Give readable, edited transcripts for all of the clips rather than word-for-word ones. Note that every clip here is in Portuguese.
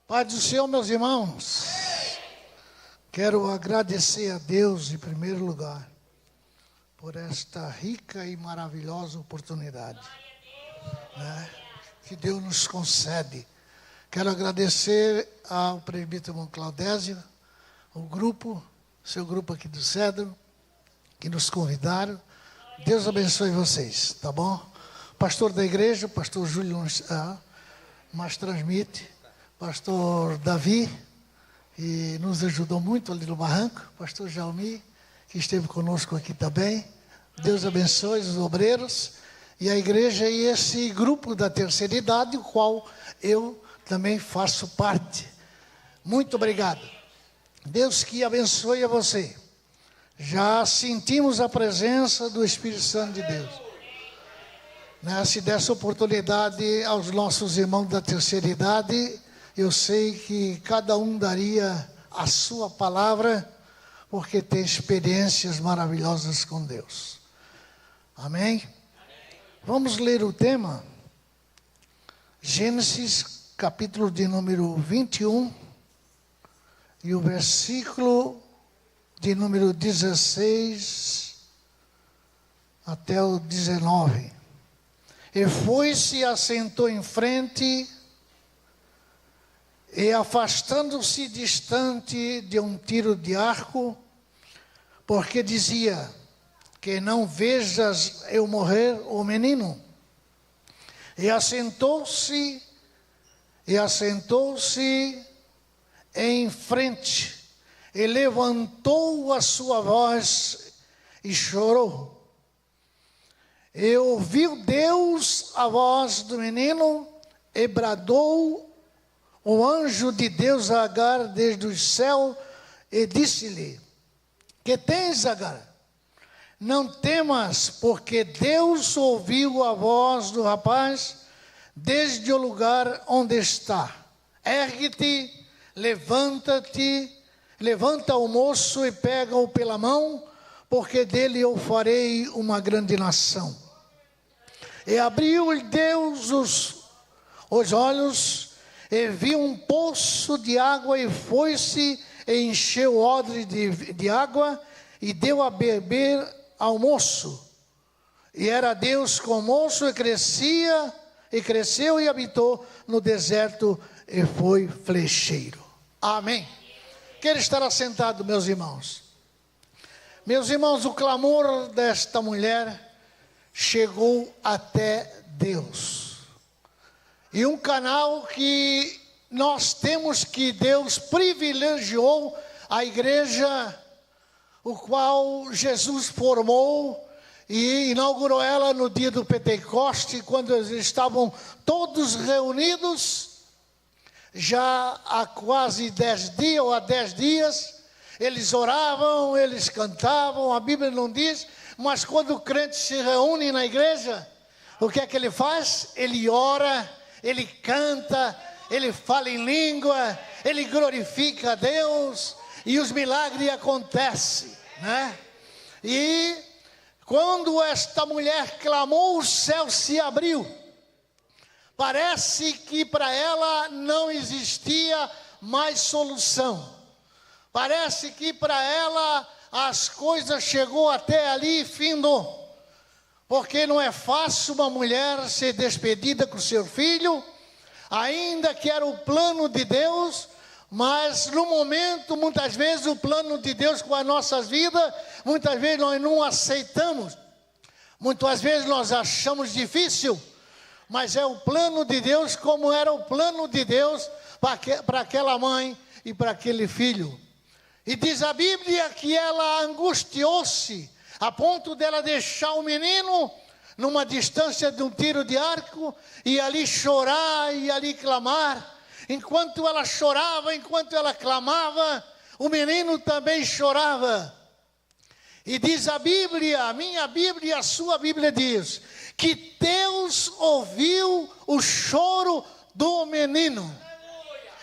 Pai do Senhor, meus irmãos, quero agradecer a Deus em primeiro lugar por esta rica e maravilhosa oportunidade, né, que Deus nos concede. Quero agradecer ao presbítero irmão Claudésio, o grupo, seu grupo aqui do Cedro, que nos convidaram. Deus abençoe vocês, tá bom? Pastor da igreja, pastor Júlio, mas transmite. Pastor Davi, que nos ajudou muito ali no barranco. Pastor Jaumi, que esteve conosco aqui também. Deus abençoe os obreiros e a igreja e esse grupo da terceira idade, o qual eu também faço parte. Muito obrigado. Deus que abençoe a você. Já sentimos a presença do Espírito Santo de Deus. Se dessa oportunidade aos nossos irmãos da terceira idade, eu sei que cada um daria a sua palavra, porque tem experiências maravilhosas com Deus. Amém? Vamos ler o tema. Gênesis, capítulo de número 21, e o versículo de número 16 até o 19. E foi-se e assentou em frente, e afastando-se distante de um tiro de arco, porque dizia, que não vejas eu morrer o menino. E assentou-se em frente, e levantou a sua voz e chorou. E ouviu Deus a voz do menino, e bradou o anjo de Deus a Agar desde o céu, e disse-lhe, que tens, Agar? Não temas, porque Deus ouviu a voz do rapaz desde o lugar onde está. Ergue-te, levanta-te, levanta o moço e pega-o pela mão, porque dele eu farei uma grande nação. E abriu-lhe Deus os olhos, e viu um poço de água, e foi-se e encheu o odre de água, e deu a beber ao moço. E era Deus com o moço, e cresceu e habitou no deserto, e foi flecheiro. Amém. Quero estar assentado, meus irmãos. Meus irmãos, o clamor desta mulher chegou até Deus. E um canal que nós temos, que Deus privilegiou a igreja, o qual Jesus formou e inaugurou ela no dia do Pentecoste, quando eles estavam todos reunidos, já há quase 10 dias ou há 10 dias, eles oravam, eles cantavam, a Bíblia não diz, mas quando o crente se reúne na igreja, o que é que ele faz? Ele ora, ele canta, ele fala em língua, ele glorifica a Deus, e os milagres acontecem, né? E quando esta mulher clamou, o céu se abriu. Parece que para ela não existia mais solução. Parece que para ela as coisas chegou até ali e findou. Porque não é fácil uma mulher ser despedida com seu filho, ainda que era o plano de Deus, mas no momento, muitas vezes, o plano de Deus com as nossas vidas, muitas vezes nós não aceitamos, muitas vezes nós achamos difícil, mas é o plano de Deus, como era o plano de Deus para aquela mãe e para aquele filho. E diz a Bíblia que ela angustiou-se, a ponto dela deixar o menino numa distância de um tiro de arco, e ali chorar e ali clamar. Enquanto ela chorava, enquanto ela clamava, o menino também chorava. E diz a Bíblia, a minha Bíblia, a sua Bíblia diz, que Deus ouviu o choro do menino.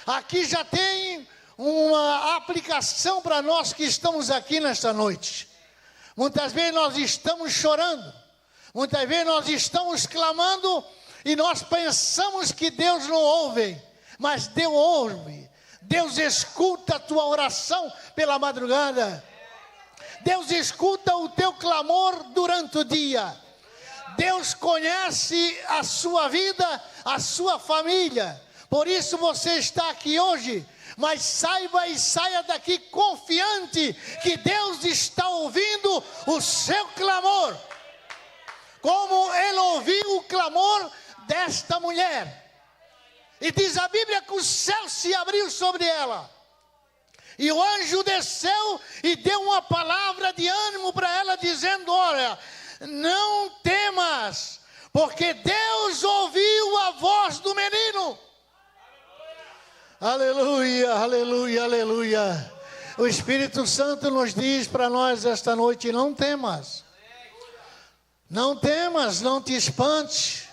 Aqui já tem uma aplicação para nós que estamos aqui nesta noite. Muitas vezes nós estamos chorando, muitas vezes nós estamos clamando, e nós pensamos que Deus não ouve. mas Deus ouve. Deus escuta a tua oração pela madrugada. Deus escuta o teu clamor durante o dia. Deus conhece a sua vida, a sua família. Por isso você está aqui hoje. Mas saiba e saia daqui confiante que Deus está ouvindo o seu clamor. Como Ele ouviu o clamor desta mulher. E diz a Bíblia que o céu se abriu sobre ela. E o anjo desceu e deu uma palavra de ânimo para ela, dizendo: olha, não temas, porque Deus ouviu a voz do menino. Aleluia, aleluia, aleluia. O Espírito Santo nos diz para nós esta noite: não temas. Não temas, não te espante.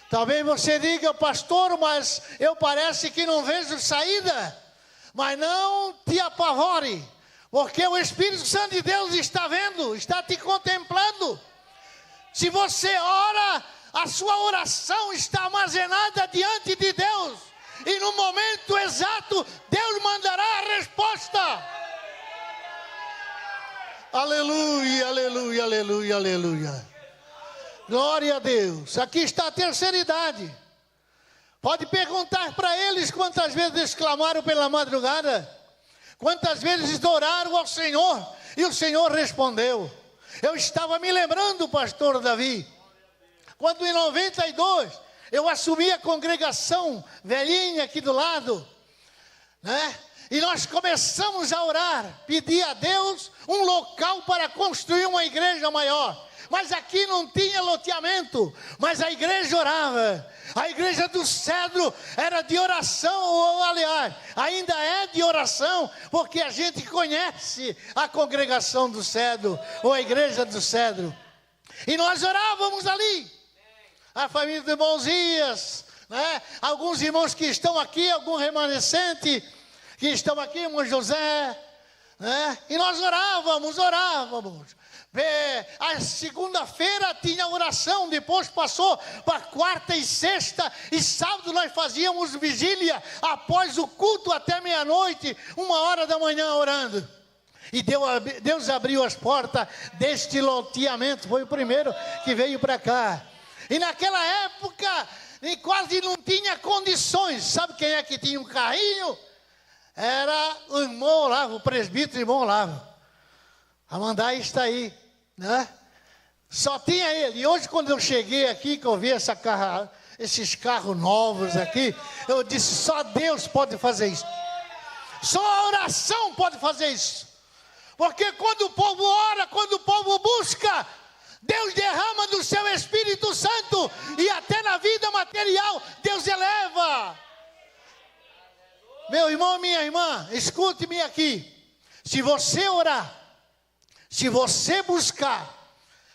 Talvez você diga: pastor, mas eu parece que não vejo saída. Mas não te apavore, porque o Espírito Santo de Deus está vendo, está te contemplando. Se você ora, a sua oração está armazenada diante de Deus. E no momento exato, Deus mandará a resposta. Aleluia, aleluia, aleluia, aleluia. Glória a Deus. Aqui está a terceira idade. Pode perguntar para eles quantas vezes eles clamaram pela madrugada. Quantas vezes eles oraram ao Senhor e o Senhor respondeu. Eu estava me lembrando, pastor Davi, quando em 92... eu assumi a congregação velhinha aqui do lado, né? E nós começamos a orar, pedir a Deus um local para construir uma igreja maior. Mas aqui não tinha loteamento, mas a igreja orava. A igreja do Cedro era de oração, ou aliás, ainda é de oração, porque a gente conhece a congregação do Cedro, ou a igreja do Cedro. E nós orávamos ali. A família do irmão Zias, né? Alguns irmãos que estão aqui, algum remanescente que estão aqui, irmão José, né? E nós orávamos. A segunda-feira tinha oração, depois passou para quarta e sexta, e sábado nós fazíamos vigília, após o culto até meia-noite, 1h da manhã orando. E Deus abriu as portas deste loteamento, foi o primeiro que veio para cá. E naquela época, quase não tinha condições. Sabe quem é que tinha um carrinho? Era o irmão Olavo, o presbítero irmão Olavo. A mandar está aí, né? Só tinha ele. E hoje, quando eu cheguei aqui, que eu vi esses carros novos aqui, eu disse: só Deus pode fazer isso. Só a oração pode fazer isso. Porque quando o povo ora, quando o povo busca, Deus derrama do seu Espírito Santo, e até na vida material Deus eleva. Meu irmão, minha irmã, escute-me aqui. Se você orar, se você buscar,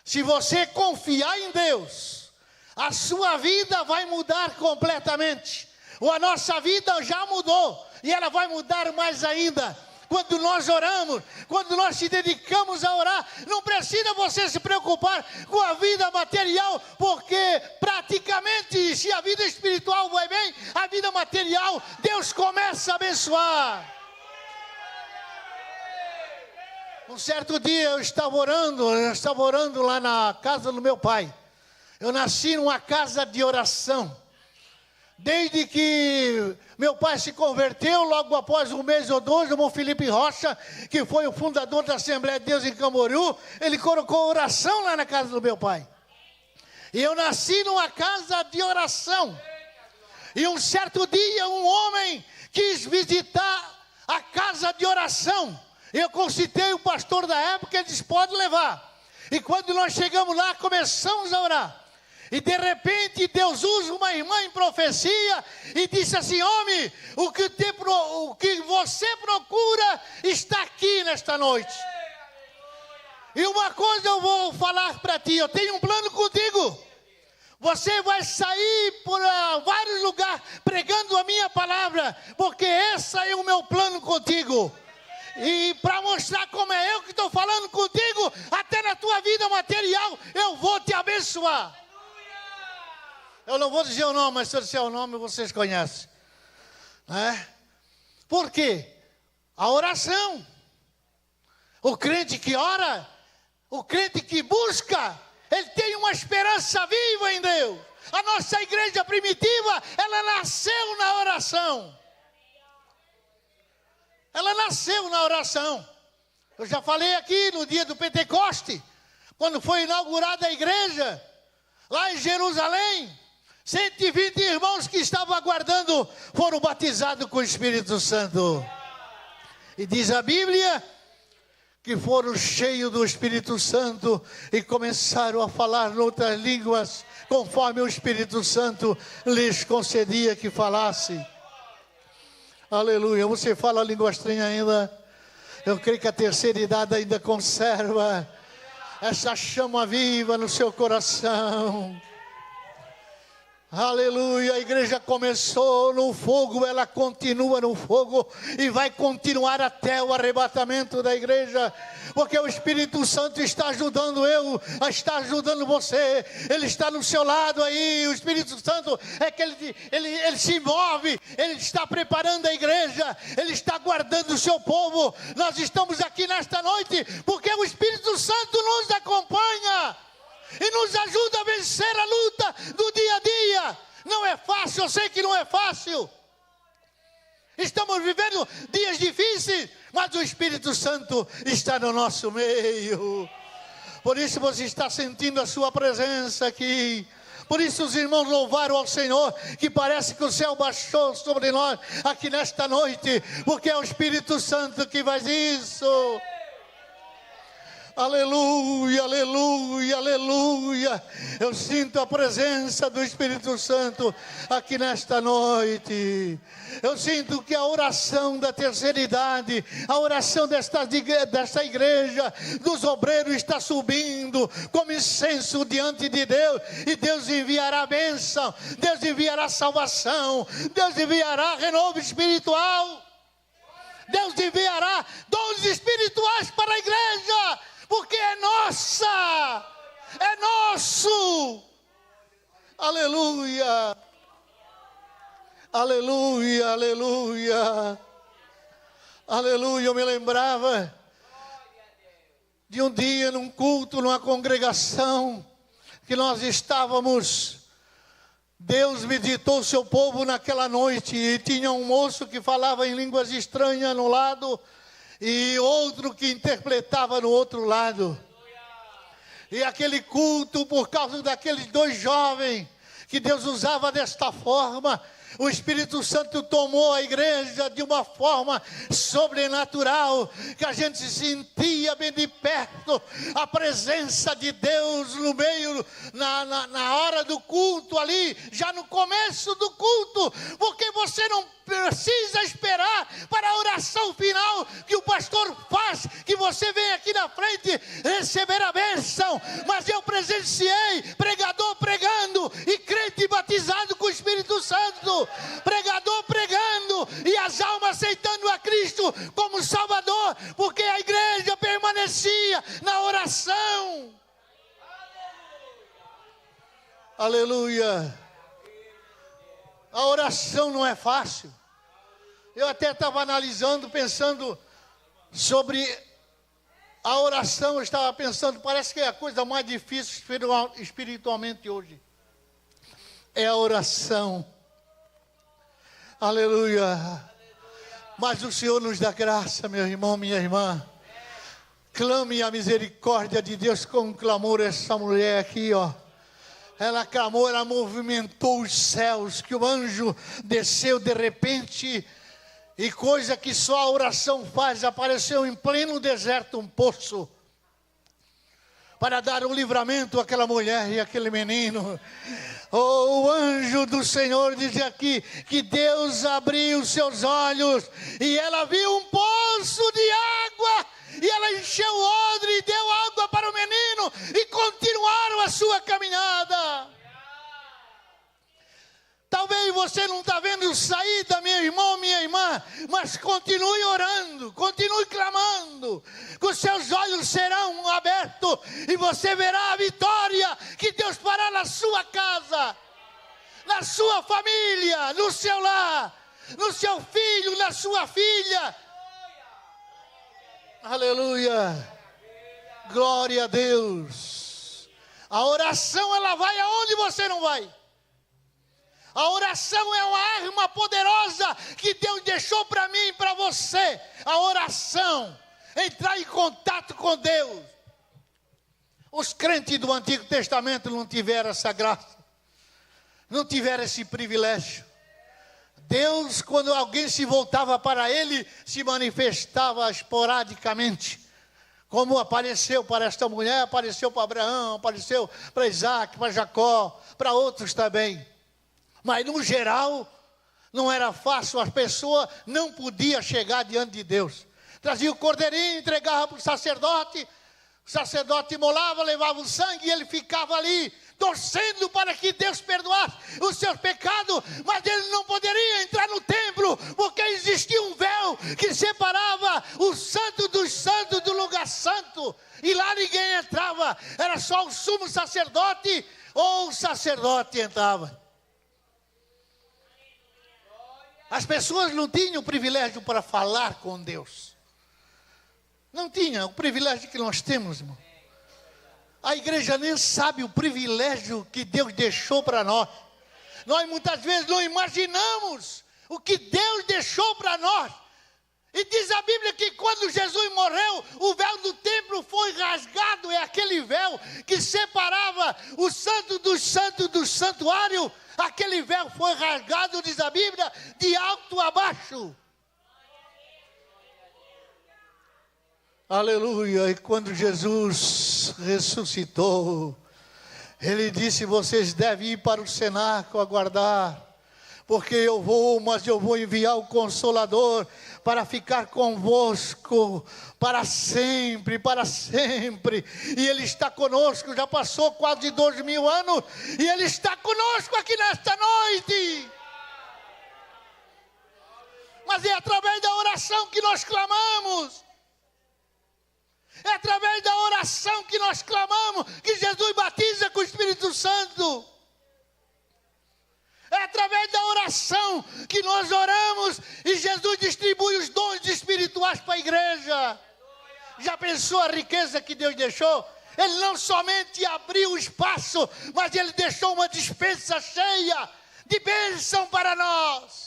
se você confiar em Deus, a sua vida vai mudar completamente. Ou a nossa vida já mudou, e ela vai mudar mais ainda. Quando nós oramos, quando nós se dedicamos a orar, não precisa você se preocupar com a vida material, porque praticamente, se a vida espiritual vai bem, a vida material, Deus começa a abençoar. Um certo dia eu estava orando lá na casa do meu pai. Eu nasci numa casa de oração. Desde que meu pai se converteu, logo após um mês ou dois, o irmão Felipe Rocha, que foi o fundador da Assembleia de Deus em Camboriú, ele colocou oração lá na casa do meu pai. E eu nasci numa casa de oração. E um certo dia, um homem quis visitar a casa de oração. Eu consultei o pastor da época, ele disse: pode levar. E quando nós chegamos lá, começamos a orar. E de repente Deus usa uma irmã em profecia e disse assim: homem, o que você procura está aqui nesta noite. E uma coisa eu vou falar para ti, eu tenho um plano contigo. Você vai sair por vários lugares pregando a minha palavra, porque esse é o meu plano contigo. E para mostrar como é eu que estou falando contigo, até na tua vida material, eu vou te abençoar. Eu não vou dizer o nome, mas se eu disser o nome, vocês conhecem. né? Por quê? A oração. O crente que ora, o crente que busca, ele tem uma esperança viva em Deus. A nossa igreja primitiva, ela nasceu na oração. Ela nasceu na oração. Eu já falei aqui no dia do Pentecoste, quando foi inaugurada a igreja, lá em Jerusalém, 120 irmãos que estavam aguardando foram batizados com o Espírito Santo. E diz a Bíblia que foram cheios do Espírito Santo e começaram a falar em outras línguas, conforme o Espírito Santo lhes concedia que falasse. Aleluia. Você fala a língua estranha ainda? Eu creio que a terceira idade ainda conserva essa chama viva no seu coração. Aleluia, a igreja começou no fogo, ela continua no fogo e vai continuar até o arrebatamento da igreja, porque o Espírito Santo está ajudando está ajudando você, Ele está no seu lado aí. O Espírito Santo é que ele se move, Ele está preparando a igreja, Ele está guardando o seu povo. Nós estamos aqui nesta noite, porque o Espírito Santo nos acompanha e nos ajuda a vencer a luta do dia a dia. Não é fácil, eu sei que não é fácil. Estamos vivendo dias difíceis, mas o Espírito Santo está no nosso meio. Por isso você está sentindo a sua presença aqui. Por isso os irmãos louvaram ao Senhor, que parece que o céu baixou sobre nós aqui nesta noite, porque é o Espírito Santo que faz isso. Aleluia, aleluia, aleluia. Eu sinto a presença do Espírito Santo aqui nesta noite. Eu sinto que a oração da terceira idade, a oração desta igreja, dos obreiros, está subindo como incenso diante de Deus. E Deus enviará a bênção, Deus enviará salvação, Deus enviará renovo espiritual, Deus enviará dons espirituais para a igreja. Porque é nossa, é nosso. Aleluia, aleluia, aleluia, aleluia. Eu me lembrava de um dia num culto, numa congregação, que nós estávamos. Deus meditou o seu povo naquela noite, e tinha um moço que falava em línguas estranhas no lado, e outro que interpretava no outro lado. E aquele culto, por causa daqueles dois jovens que Deus usava desta forma, o Espírito Santo tomou a igreja de uma forma sobrenatural, que a gente sentia bem de perto a presença de Deus no meio, na hora do culto ali, já no começo do culto, porque você não precisa esperar para a oração final que o pastor faz, que você vem aqui na frente receber a bênção. Mas eu presenciei pregador pregando e crente batizado com o Espírito Santo, pregador pregando e as almas aceitando a Cristo como Salvador, porque a igreja permanecia na oração. Aleluia. A oração não é fácil. Eu até estava analisando, pensando sobre a oração. Eu estava pensando, parece que é a coisa mais difícil espiritualmente hoje. É a oração. Aleluia. Mas o Senhor nos dá graça, meu irmão, minha irmã. Clame a misericórdia de Deus com clamor. Essa mulher aqui, ó. Ela clamou, ela movimentou os céus, que o anjo desceu de repente, e coisa que só a oração faz, apareceu em pleno deserto um poço, para dar um livramento àquela mulher e àquele menino. Oh, o anjo do Senhor diz aqui, que Deus abriu seus olhos, e ela viu um poço de água, e ela encheu o odre e deu água para o menino, e continuaram a sua caminhada. Talvez você não está vendo saída, meu irmão, minha irmã, mas continue orando, continue clamando, que os seus olhos serão abertos, e você verá a vitória que Deus fará na sua casa, na sua família, no seu lar. no seu filho, na sua filha. Aleluia. Glória a Deus. A oração, ela vai aonde você não vai. A oração é uma arma poderosa que Deus deixou para mim e para você. A oração, entrar em contato com Deus. Os crentes do Antigo Testamento não tiveram essa graça, não tiveram esse privilégio. Deus, quando alguém se voltava para Ele, se manifestava esporadicamente. Como apareceu para esta mulher, apareceu para Abraão, apareceu para Isaac, para Jacó, para outros também. Mas no geral, não era fácil, as pessoas não podiam chegar diante de Deus. Trazia o cordeirinho, entregava para o sacerdote imolava, levava o sangue e ele ficava ali, torcendo para que Deus perdoasse os seus pecados, mas ele não poderia entrar no templo, porque existia um véu que separava o santo dos santos do lugar santo, e lá ninguém entrava, era só o sumo sacerdote ou o sacerdote entrava. As pessoas não tinham o privilégio para falar com Deus. Não tinha o privilégio que nós temos, irmão. A igreja nem sabe o privilégio que Deus deixou para nós. Nós muitas vezes não imaginamos o que Deus deixou para nós. E diz a Bíblia que quando Jesus morreu, o véu do templo foi rasgado. É aquele véu que separava o santo dos santos do santuário. Aquele véu foi rasgado, diz a Bíblia, de alto a baixo. Aleluia. E quando Jesus ressuscitou, Ele disse: vocês devem ir para o cenáculo aguardar, porque eu vou, mas eu vou enviar o Consolador para ficar convosco para sempre, para sempre. E Ele está conosco, já passou quase 2000 anos, e Ele está conosco aqui nesta noite. Mas é através da oração que nós clamamos. É através da oração que nós clamamos, que Jesus batiza com o Espírito Santo. É através da oração que nós oramos e Jesus distribui os dons espirituais para a igreja. Já pensou a riqueza que Deus deixou? Ele não somente abriu o espaço, mas Ele deixou uma despensa cheia de bênção para nós.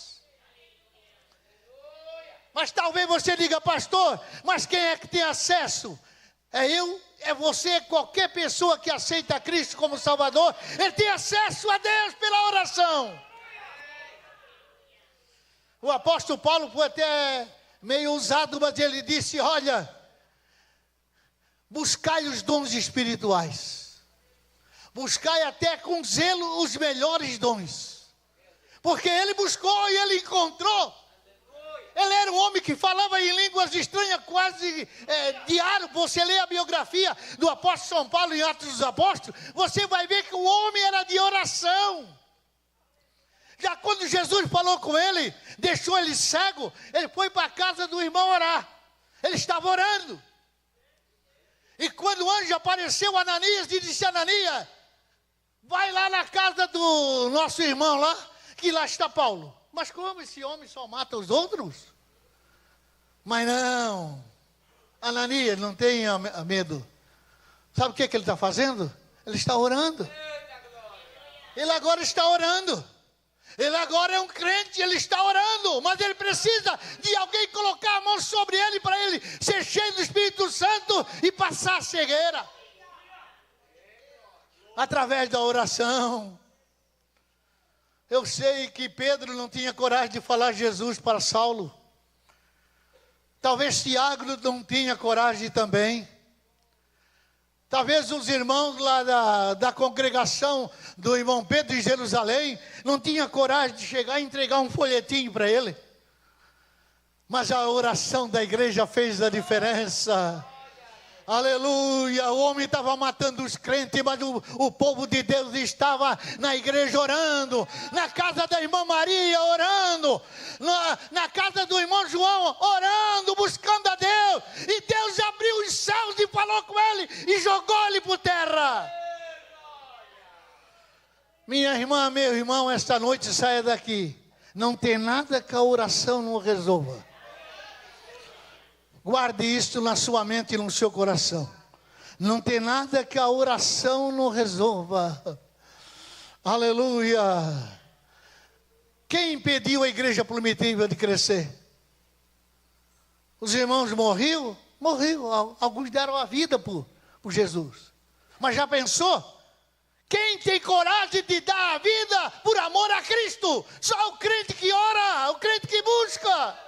Mas talvez você diga: pastor, mas quem é que tem acesso? É eu, é você, é qualquer pessoa que aceita Cristo como Salvador, ele tem acesso a Deus pela oração. O apóstolo Paulo foi até meio usado, mas ele disse: olha, buscai os dons espirituais, buscai até com zelo os melhores dons, porque ele buscou e ele encontrou. Ele era um homem que falava em línguas estranhas quase diário. Você lê a biografia do apóstolo São Paulo em Atos dos Apóstolos, você vai ver que o homem era de oração. Já quando Jesus falou com ele, deixou ele cego, ele foi para a casa do irmão orar. Ele estava orando. E quando o anjo apareceu a Ananias e disse: Ananias, vai lá na casa do nosso irmão lá, que lá está Paulo. Mas como esse homem só mata os outros? Mas não, Ananias, não tenha medo. Sabe o que ele está fazendo? Ele está orando. Ele agora está orando. Ele agora é um crente, ele está orando. Mas ele precisa de alguém colocar a mão sobre ele, para ele ser cheio do Espírito Santo e passar a cegueira. Através da oração. Eu sei que Pedro não tinha coragem de falar Jesus para Saulo. Talvez Tiago não tinha coragem também. Talvez os irmãos lá da congregação do irmão Pedro em Jerusalém não tinham coragem de chegar e entregar um folhetinho para ele. Mas a oração da igreja fez a diferença. Aleluia, o homem estava matando os crentes, mas o povo de Deus estava na igreja orando, na casa da irmã Maria orando, na casa do irmão João orando, buscando a Deus, e Deus abriu os céus e falou com ele, e jogou ele por terra. Minha irmã, meu irmão, esta noite saia daqui, Não tem nada que a oração não resolva. Guarde isso na sua mente e no seu coração. Não tem nada que a oração não resolva. Aleluia. Quem impediu a igreja primitiva de crescer? Os irmãos morriam? Morriam. Alguns deram a vida por Jesus. Mas já pensou? Quem tem coragem de dar a vida por amor a Cristo? Só o crente que ora, o crente que busca.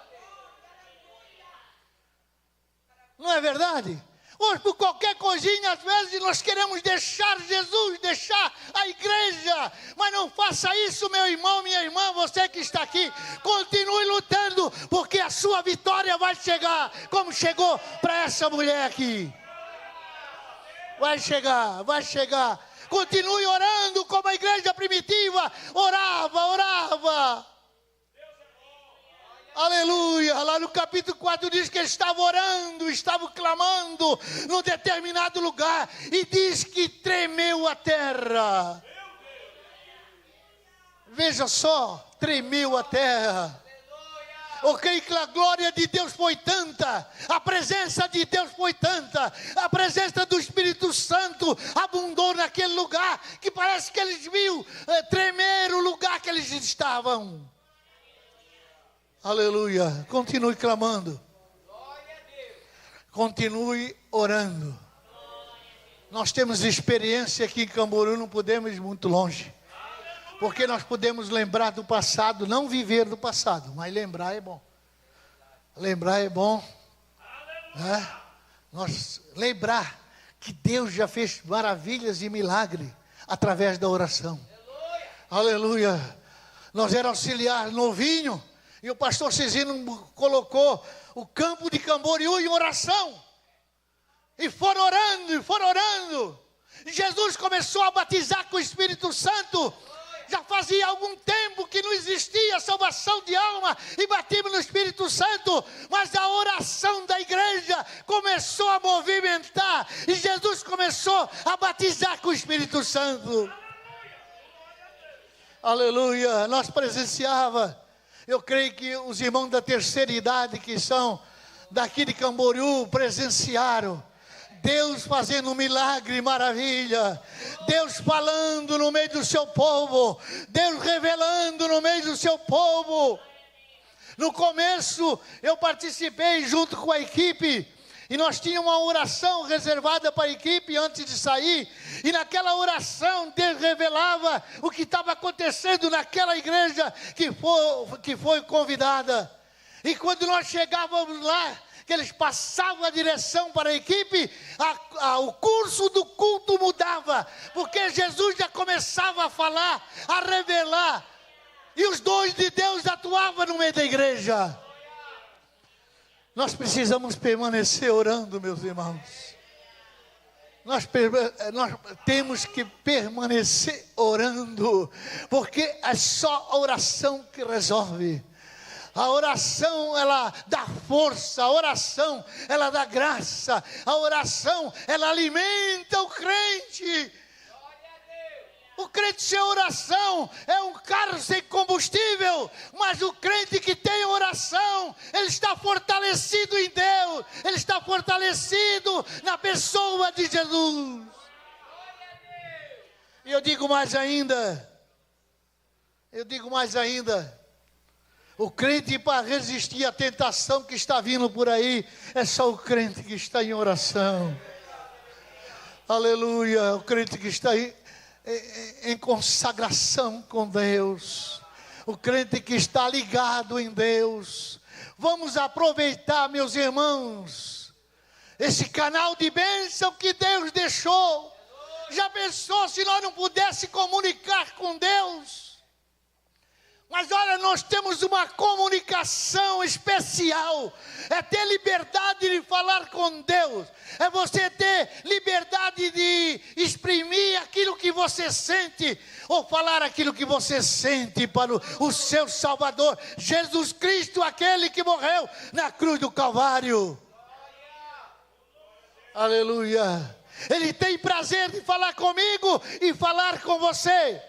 Não é verdade? Hoje, por qualquer coisinha, às vezes nós queremos deixar Jesus, deixar a igreja. Mas não faça isso, meu irmão, minha irmã, você que está aqui. Continue lutando, porque a sua vitória vai chegar, como chegou para essa mulher aqui. Vai chegar, vai chegar. Continue orando como a igreja primitiva orava. Aleluia, lá no capítulo 4 diz que eles estavam orando, estavam clamando num determinado lugar, e diz que tremeu a terra. Veja só, tremeu a terra. Eu creio que a glória de Deus foi tanta, a presença de Deus foi tanta, a presença do Espírito Santo abundou naquele lugar, que parece que eles viram tremer o lugar que eles estavam. Aleluia. Continue clamando. Continue orando. Nós temos experiência aqui em Camboriú, não podemos ir muito longe. Porque nós podemos lembrar do passado, não viver do passado, mas lembrar é bom. Lembrar é bom. Né? Nós lembrar que Deus já fez maravilhas e milagres através da oração. Aleluia. Nós éramos auxiliar novinho. E o pastor Cizino colocou o campo de Camboriú em oração. E foram orando. E Jesus começou a batizar com o Espírito Santo. Já fazia algum tempo que não existia salvação de alma e batismo no Espírito Santo. Mas a oração da igreja começou a movimentar. E Jesus começou a batizar com o Espírito Santo. Aleluia. Nós presenciava. Eu creio que os irmãos da terceira idade, que são daqui de Camboriú, presenciaram Deus fazendo um milagre e maravilha, Deus falando no meio do seu povo, Deus revelando no meio do seu povo. No começo eu participei junto com a equipe, e nós tínhamos uma oração reservada para a equipe antes de sair, e naquela oração Deus revelava o que estava acontecendo naquela igreja que foi convidada. E quando nós chegávamos lá, que eles passavam a direção para a equipe, o curso do culto mudava, porque Jesus já começava a falar, a revelar, e os dons de Deus atuavam no meio da igreja. Nós precisamos permanecer orando, meus irmãos. Nós temos que permanecer orando, porque é só a oração que resolve. A oração, ela dá força, a oração, ela dá graça, a oração, ela alimenta o crente. O crente sem oração é um carro sem combustível, mas o crente que tem oração, ele está fortalecido em Deus, ele está fortalecido na pessoa de Jesus. E eu digo mais ainda, o crente, para resistir à tentação que está vindo por aí, é só o crente que está em oração. Aleluia, o crente que está em consagração com Deus, o crente que está ligado em Deus. Vamos aproveitar, meus irmãos, esse canal de bênção que Deus deixou. Já pensou se nós não pudéssemos comunicar com Deus? Mas olha, nós temos uma comunicação especial. É ter liberdade de falar com Deus. É você ter liberdade de exprimir aquilo que você sente, ou falar aquilo que você sente para o seu Salvador, Jesus Cristo, aquele que morreu na cruz do Calvário. Aleluia. Ele tem prazer de falar comigo e falar com você.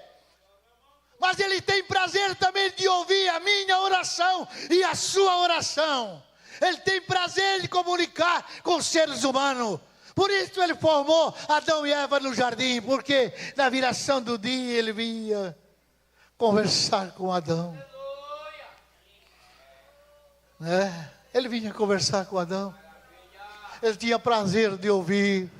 Mas Ele tem prazer também de ouvir a minha oração e a sua oração. Ele tem prazer de comunicar com os seres humanos. Por isso Ele formou Adão e Eva no jardim, porque na viração do dia Ele vinha conversar com Adão. Ele vinha conversar com Adão. Ele tinha prazer de ouvir.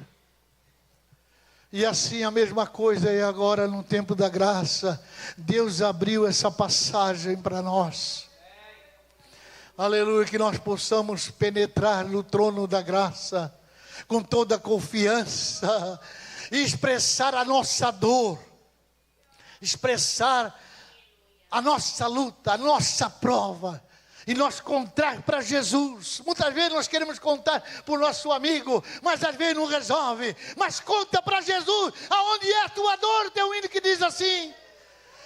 E assim a mesma coisa é agora no tempo da graça. Deus abriu essa passagem para nós. Aleluia, que nós possamos penetrar no trono da graça com toda a confiança e expressar a nossa dor, expressar a nossa luta, a nossa prova. E nós contar para Jesus. Muitas vezes nós queremos contar para o nosso amigo, mas às vezes não resolve. Mas conta para Jesus, aonde é a tua dor? Tem um hino que diz assim: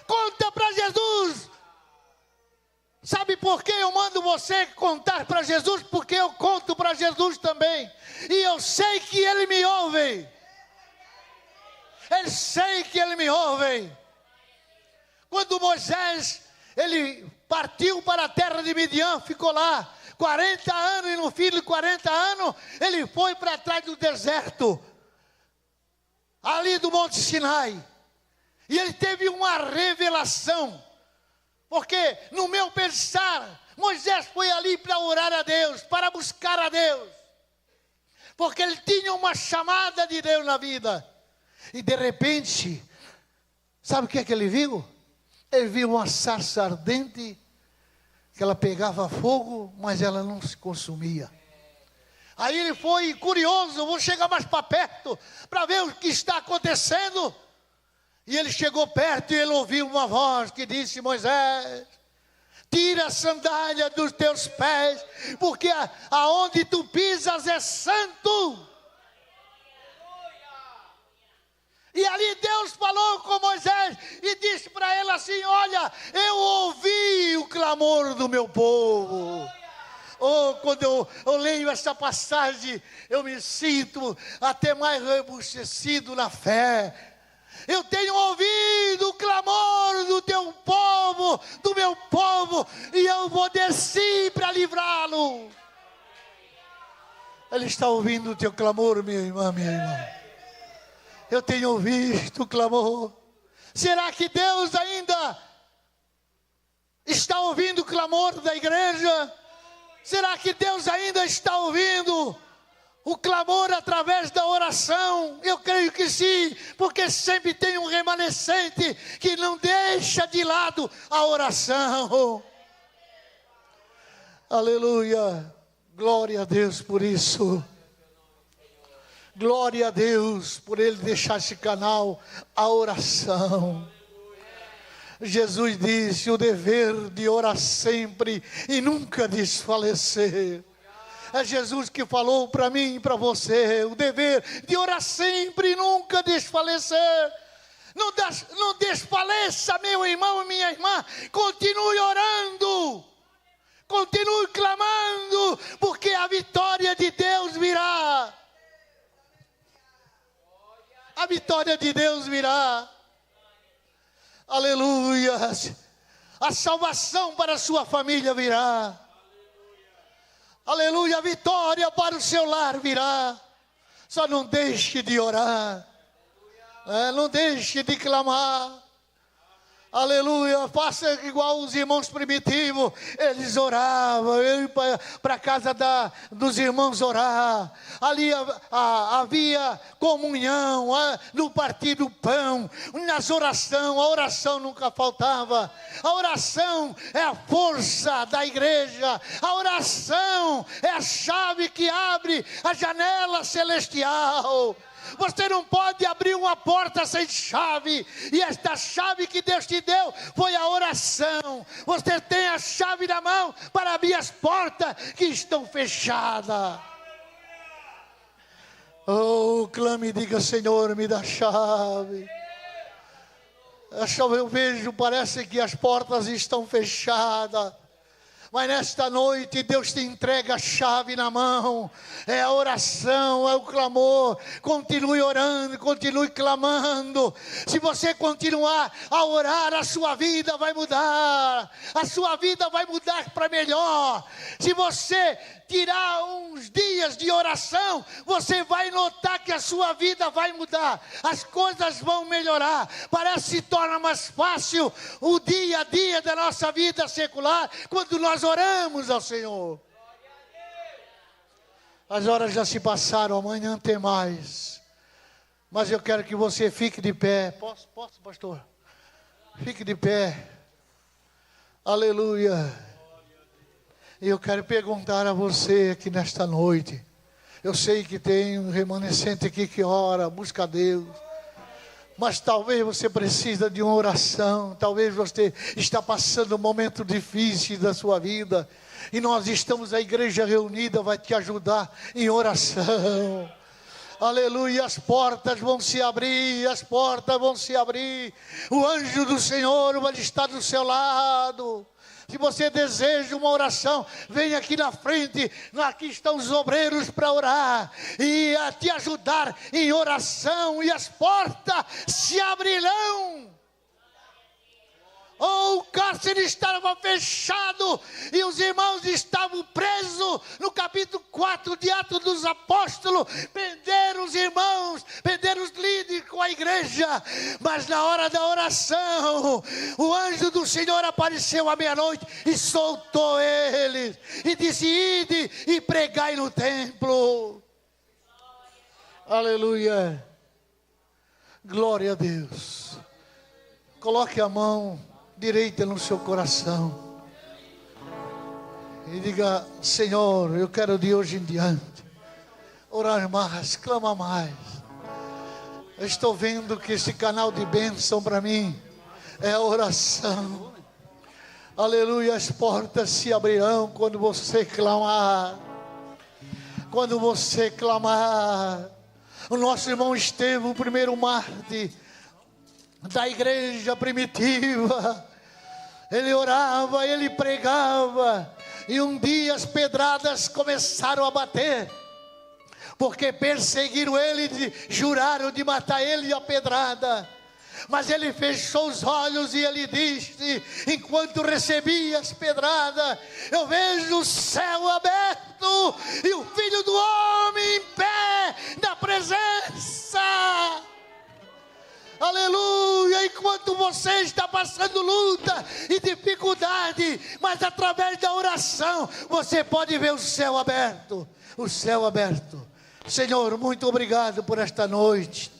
conta para Jesus. Sabe por que eu mando você contar para Jesus? Porque eu conto para Jesus também. E eu sei que Ele me ouve. Eu sei que Ele me ouve. Quando Moisés, ele partiu para a terra de Midian, ficou lá 40 anos, e no fim de 40 anos, ele foi para trás do deserto, ali do Monte Sinai, e ele teve uma revelação, porque no meu pensar, Moisés foi ali para orar a Deus, para buscar a Deus, porque ele tinha uma chamada de Deus na vida, e de repente, sabe o que é que ele viu? Ele viu uma sarça ardente, que ela pegava fogo, mas ela não se consumia. Aí ele foi curioso, vou chegar mais para perto, para ver o que está acontecendo. E ele chegou perto e ele ouviu uma voz que disse: Moisés, tira a sandália dos teus pés, porque aonde tu pisas é santo. E ali Deus falou com Moisés e disse para ele assim: olha, eu ouvi o clamor do meu povo. Oh, quando eu leio essa passagem, eu me sinto até mais rebustecido na fé. Eu tenho ouvido o clamor do teu povo, do meu povo, e eu vou descer para livrá-lo. Ele está ouvindo o teu clamor, minha irmã, minha irmã. Eu tenho ouvido o clamor. Será que Deus ainda está ouvindo o clamor da igreja? Será que Deus ainda está ouvindo o clamor através da oração? Eu creio que sim, porque sempre tem um remanescente que não deixa de lado a oração. Aleluia, glória a Deus por isso. Glória a Deus por Ele deixar esse canal, a oração. Jesus disse: o dever de orar sempre e nunca desfalecer. É Jesus que falou para mim e para você: o dever de orar sempre e nunca desfalecer. Não desfaleça, meu irmão e minha irmã. Continue orando, continue clamando, porque a vitória de Deus virá. A vitória de Deus virá. Aleluia. A salvação para a sua família virá. Aleluia. A vitória para o seu lar virá. Só não deixe de orar. Não deixe de clamar. Aleluia, faça igual os irmãos primitivos, eles oravam, eu ia para a casa dos irmãos orar, ali havia comunhão, no partir do pão, nas orações, a oração nunca faltava. A oração é a força da igreja, a oração é a chave que abre a janela celestial. Você não pode abrir uma porta sem chave, e esta chave que Deus te deu foi a oração. Você tem a chave na mão para abrir as portas que estão fechadas. Oh, clame e diga: Senhor, me dá a chave. A chave eu vejo, parece que as portas estão fechadas, Mas nesta noite Deus te entrega a chave na mão. É a oração, é o clamor. Continue orando, continue clamando. Se você continuar a orar, a sua vida vai mudar. A sua vida vai mudar para melhor. Se você tirar uns dias de oração, você vai notar que a sua vida vai mudar. As coisas vão melhorar. Parece que se torna mais fácil o dia a dia da nossa vida secular quando nós oramos ao Senhor. As horas já se passaram, amanhã tem mais. Mas eu quero que você fique de pé. Posso, pastor? Fique de pé. Aleluia. E eu quero perguntar a você aqui nesta noite. Eu sei que tem um remanescente aqui que ora, busca a Deus. Mas talvez você precisa de uma oração. Talvez você está passando um momento difícil da sua vida. E nós estamos, a igreja reunida vai te ajudar em oração. Aleluia, as portas vão se abrir, as portas vão se abrir. O anjo do Senhor vai estar do seu lado. Se você deseja uma oração, venha aqui na frente. Aqui estão os obreiros para orar e a te ajudar em oração. E as portas se abrirão. O cárcere estava fechado e os irmãos estavam presos. No capítulo 4 de Atos dos Apóstolos, prenderam os irmãos, prenderam os líderes com a igreja. Mas na hora da oração, o anjo do Senhor apareceu à meia-noite e soltou eles. E disse: ide e pregai no templo. Aleluia. Glória a Deus. Coloque a mão direita no seu coração e diga: Senhor, eu quero de hoje em diante orar mais, clamar mais. Eu estou vendo que esse canal de bênção para mim é a oração. Aleluia, as portas se abrirão quando você clamar. Quando você clamar. O nosso irmão Estevão, o primeiro mártir da igreja primitiva, ele orava, ele pregava, e um dia as pedradas começaram a bater, porque perseguiram ele, juraram de matar ele a pedrada. Mas ele fechou os olhos e ele disse, enquanto recebia as pedradas: eu vejo o céu aberto e o Filho do Homem em pé na presença. Aleluia. Enquanto você está passando luta e dificuldade, mas através da oração você pode ver o céu aberto. O céu aberto. Senhor, muito obrigado por esta noite.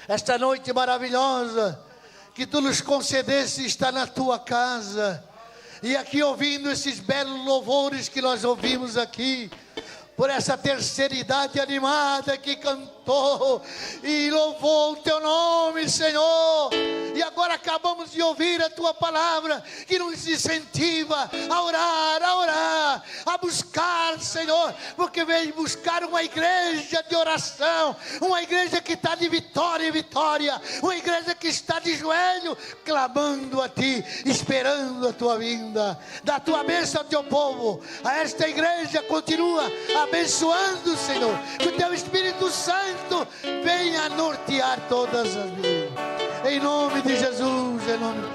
Esta noite maravilhosa que tu nos concedeste estar na tua casa. E aqui ouvindo esses belos louvores que nós ouvimos aqui. Por essa terceira idade animada que cantou e louvou o teu nome, Senhor. E agora acabamos de ouvir a tua palavra que nos incentiva a orar, a buscar, Senhor. Porque veio buscar uma igreja de oração, uma igreja que está de vitória em vitória, uma igreja que está de joelho, clamando a ti, esperando a tua vinda. Da tua bênção ao teu povo. A esta igreja continua abençoando, Senhor. Que o teu Espírito Santo venha nortear todas as vidas. Em nome de Jesus, em nome de